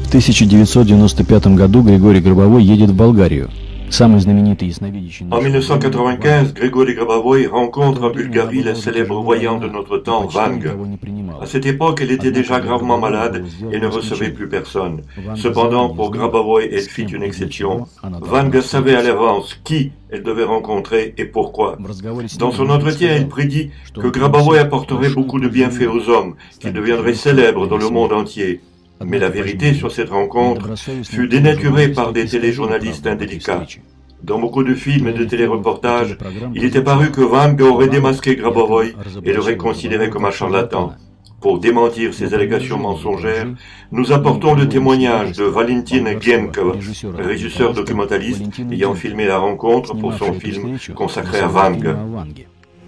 В 1995 году Григорий Гробовой едет в Болгарию. Самый знаменитый ясновидящий... En 1995, Grigori Grabovoy rencontre en Bulgarie la célèbre voyante de notre temps, Vang. À cette époque, elle était déjà gravement malade et ne recevait plus personne. Cependant, pour Grabovoy, elle fit une exception. Vang savait à l'avance qui elle devait rencontrer et pourquoi. Dans son entretien, elle prédit que Grabovoy apporterait beaucoup de bienfaits aux hommes, qu'il deviendrait célèbre dans le monde entier. Mais la vérité sur cette rencontre fut dénaturée par des téléjournalistes indélicats. Dans beaucoup de films et de téléreportages, il était paru que Vang aurait démasqué Grabovoy et l'aurait considéré comme un charlatan. Pour démentir ces allégations mensongères, nous apportons le témoignage de Valentin Genkov, régisseur documentaliste ayant filmé la rencontre pour son film consacré à Vang.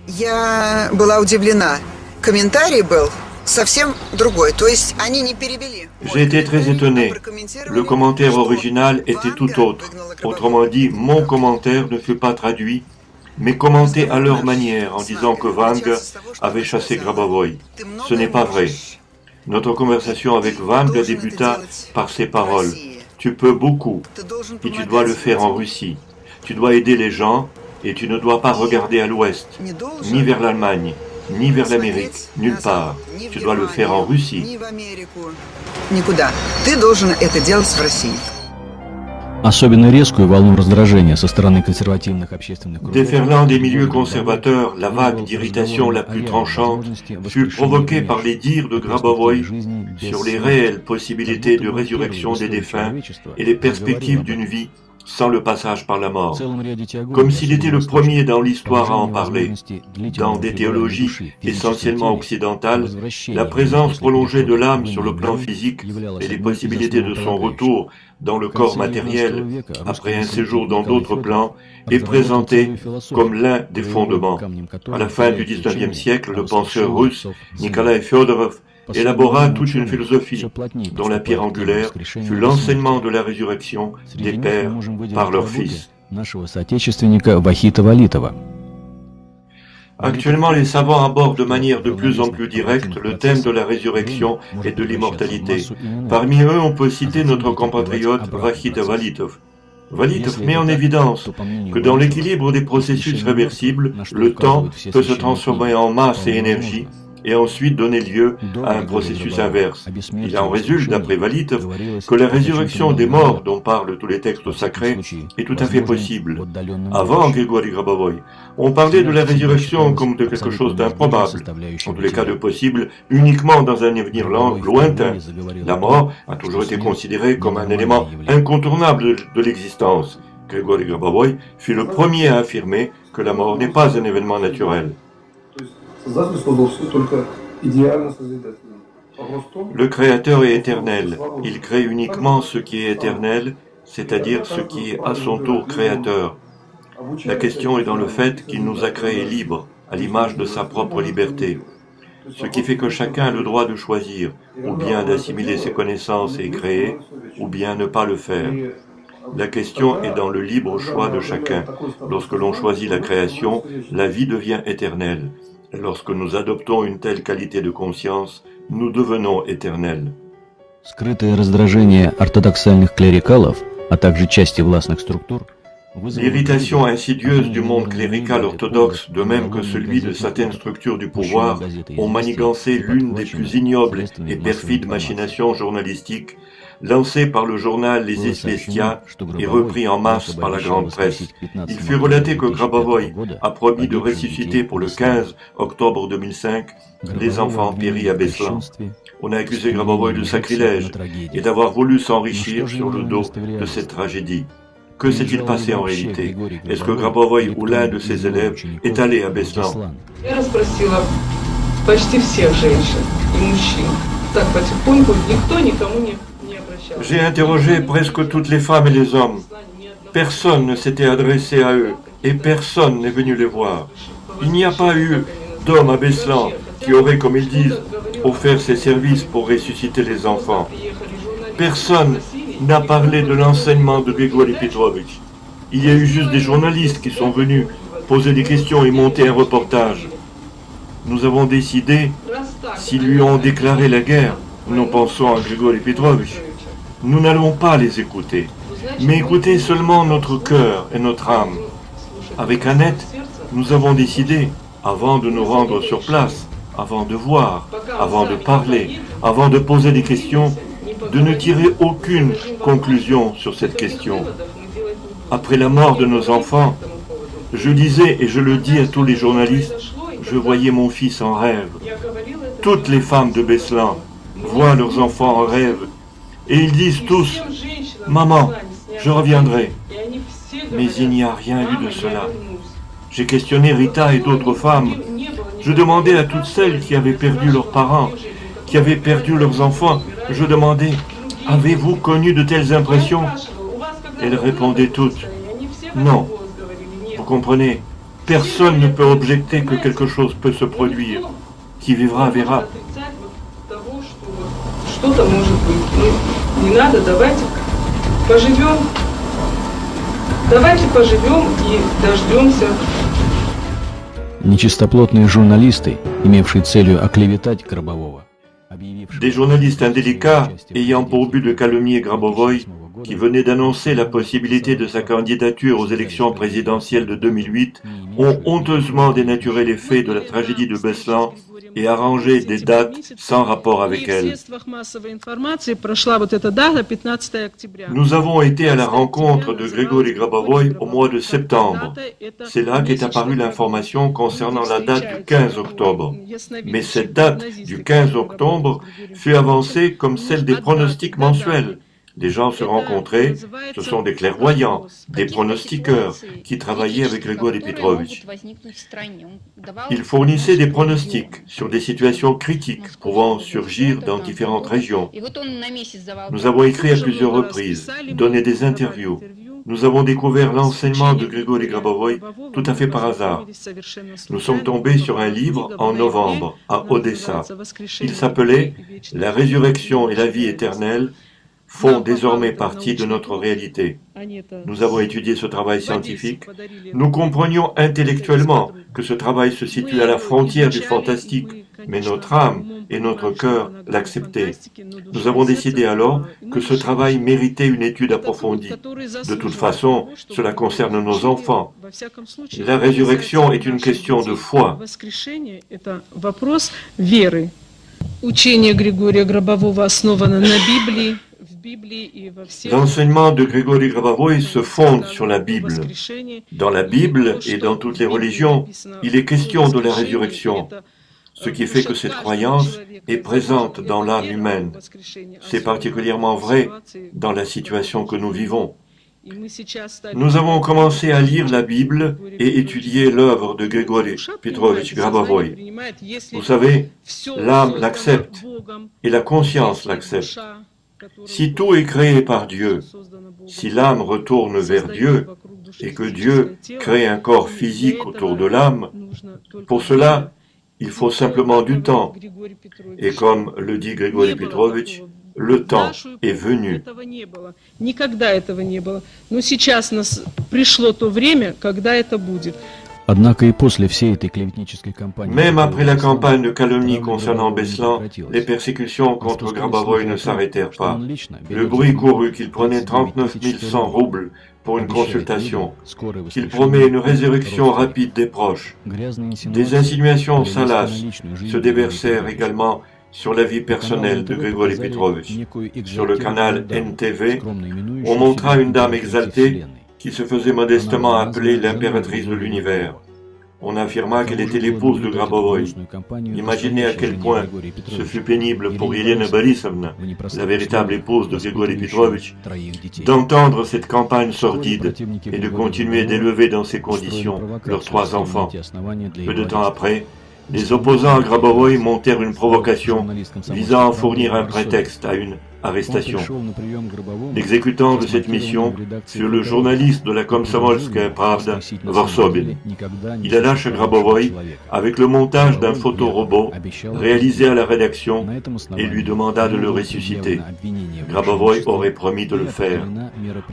Я была удивлена. Комментарий был совсем другой, то есть они не перевели. J'ai été très étonné. Le commentaire original était tout autre. Autrement dit, mon commentaire ne fut pas traduit, mais commenté à leur manière en disant que Vang avait chassé Grabovoy. Ce n'est pas vrai. Notre conversation avec Vang débuta par ces paroles. Tu peux beaucoup, et tu dois le faire en Russie. Tu dois aider les gens, et tu ne dois pas regarder à l'ouest, ni vers l'Allemagne, ni vers l'Amérique, nulle part. Tu dois le faire en Russie. Никуда. Ты должен это делать в России. Особенно резкую волну раздражения со стороны консервативных общественных кругов. Déferlant des milieux conservateurs, la vague d'irritation la plus tranchante fut provoquée par les dires de Grabovoy sur les réelles possibilités de résurrection des défunts et les perspectives d'une vie sans le passage par la mort, comme s'il était le premier dans l'histoire à en parler. Dans des théologies essentiellement occidentales, la présence prolongée de l'âme sur le plan physique et les possibilités de son retour dans le corps matériel, après un séjour dans d'autres plans, est présentée comme l'un des fondements. À la fin du XIXe siècle, le penseur russe Nikolai Fyodorov élabora toute une philosophie dont la pierre angulaire fut l'enseignement de la résurrection des pères par leurs fils. Actuellement, les savants abordent de manière de plus en plus directe le thème de la résurrection et de l'immortalité. Parmi eux, on peut citer notre compatriote Vakhita Valitov. Valitov met en évidence que dans l'équilibre des processus réversibles, le temps peut se transformer en masse et énergie, et ensuite donner lieu à un processus inverse. Il en résulte, d'après Valitov, que la résurrection des morts dont parlent tous les textes sacrés est tout à fait possible. Avant Grigori Grabovoy, on parlait de la résurrection comme de quelque chose d'improbable, en tous les cas de possible uniquement dans un avenir lointain. La mort a toujours été considérée comme un élément incontournable de l'existence. Grigori Grabovoy fut le premier à affirmer que la mort n'est pas un événement naturel. Le Créateur est éternel. Il crée uniquement ce qui est éternel, c'est-à-dire ce qui est à son tour créateur. La question est dans le fait qu'il nous a créés libres, à l'image de sa propre liberté. Ce qui fait que chacun a le droit de choisir, ou bien d'assimiler ses connaissances et créer, ou bien ne pas le faire. La question est dans le libre choix de chacun. Lorsque l'on choisit la création, la vie devient éternelle. Lorsque nous adoptons une telle qualité de conscience, nous devenons éternels. Скрытое раздражение ортодоксальных клерикалов, а также части властных структур. L'irritation insidieuse du monde clérical orthodoxe, de même que celui de certaines structures du pouvoir, ont manigancé l'une des plus ignobles et perfides machinations journalistiques lancé par le journal Les Izvestia et repris en masse par la grande presse. Il fut relaté que Grabovoy a promis de ressusciter pour le 15 octobre 2005 les enfants péris à Beslan. On a accusé Grabovoy de sacrilège et d'avoir voulu s'enrichir sur le dos de cette tragédie. Que s'est-il passé en réalité? Est-ce que Grabovoy ou l'un de ses élèves est allé à Beslan? J'ai interrogé presque toutes les femmes et les hommes. Personne ne s'était adressé à eux et personne n'est venu les voir. Il n'y a pas eu d'homme à Beslan qui aurait, comme ils disent, offert ses services pour ressusciter les enfants. Personne n'a parlé de l'enseignement de Grigori Petrovitch. Il y a eu juste des journalistes qui sont venus poser des questions et monter un reportage. Nous avons décidé, s'ils lui ont déclaré la guerre, nous pensons à Grigori Petrovitch. Nous n'allons pas les écouter, mais écouter seulement notre cœur et notre âme. Avec Annette, nous avons décidé, avant de nous rendre sur place, avant de voir, avant de parler, avant de poser des questions, de ne tirer aucune conclusion sur cette question. Après la mort de nos enfants, je disais et je le dis à tous les journalistes, je voyais mon fils en rêve. Toutes les femmes de Beslan voient leurs enfants en rêve et ils disent tous « Maman, je reviendrai ». Mais il n'y a rien eu de cela. J'ai questionné Rita et d'autres femmes. Je demandais à toutes celles qui avaient perdu leurs parents, qui avaient perdu leurs enfants, je demandais « Avez-vous connu de telles impressions ?» Elles répondaient toutes « Non ». Vous comprenez, personne ne peut objecter que quelque chose peut se produire. Qui vivra verra. Что-то может быть. Ну, не надо, давайте поживем. Давайте поживем и дождемся. Нечистоплотные журналисты, имевшие целью оклеветать Гробового, Des journalistes indélicats ayant pour but de calomnier Grabovoy, qui venait d'annoncer la possibilité de sa candidature aux élections présidentielles de 2008, ont honteusement dénaturé les faits de la tragédie de Beslan et arrangé des dates sans rapport avec elle. Nous avons été à la rencontre de Grigory Grabovoy au mois de septembre. C'est là qu'est apparue l'information concernant la date du 15 octobre. Mais cette date du 15 octobre fut avancée comme celle des pronostics mensuels. Les gens se rencontraient, ce sont des clairvoyants, des pronostiqueurs qui travaillaient avec Grigory Petrovitch. Ils fournissaient des pronostics sur des situations critiques pouvant surgir dans différentes régions. Nous avons écrit à plusieurs reprises, donné des interviews. Nous avons découvert l'enseignement de Grigory Grabovoy tout à fait par hasard. Nous sommes tombés sur un livre en novembre, à Odessa. Il s'appelait « La résurrection et la vie éternelle » font désormais partie de notre réalité. Nous avons étudié ce travail scientifique. Nous comprenions intellectuellement que ce travail se situe à la frontière du fantastique, mais notre âme et notre cœur l'acceptaient. Nous avons décidé alors que ce travail méritait une étude approfondie. De toute façon, cela concerne nos enfants. La résurrection est une question de foi. L'enseignement de Grigory Grabovoy se fonde sur la Bible. Dans la Bible et dans toutes les religions, il est question de la résurrection, ce qui fait que cette croyance est présente dans l'âme humaine. C'est particulièrement vrai dans la situation que nous vivons. Nous avons commencé à lire la Bible et étudier l'œuvre de Grigory Petrovitch Grabovoy. Vous savez, l'âme l'accepte et la conscience l'accepte. Si tout est créé par Dieu, si l'âme retourne vers Dieu et que Dieu crée un corps physique autour de l'âme, pour cela, il faut simplement du temps. Et comme le dit Grigory Petrovitch, le temps est venu. Même après la campagne de calomnie concernant Beslan, les persécutions contre Grabovoy ne s'arrêtèrent pas. Le bruit courut qu'il prenait 39 100 roubles pour une consultation, qu'il promet une résurrection rapide des proches. Des insinuations salaces se déversèrent également sur la vie personnelle de Grigory Petrovitch. Sur le canal NTV, on montra une dame exaltée qui se faisait modestement appeler l'impératrice de l'univers. On affirma qu'elle était l'épouse de Grabovoy. Imaginez à quel point ce fut pénible pour Elena Borisovna, la véritable épouse de Grigory Petrovitch, d'entendre cette campagne sordide et de continuer d'élever dans ces conditions leurs 3 enfants. Peu de temps après, les opposants à Grabovoy montèrent une provocation visant à fournir un prétexte à une arrestation. L'exécutant de cette mission fut le journaliste de la Komsomolskaya Pravda, Vorsobin. Il alla chez Grabovoy avec le montage d'un photorobot réalisé à la rédaction et lui demanda de le ressusciter. Grabovoy aurait promis de le faire.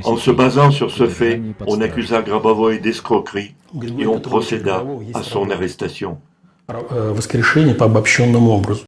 En se basant sur ce fait, on accusa Grabovoy d'escroquerie et on procéda à son arrestation. Воскрешение по обобщенному образу.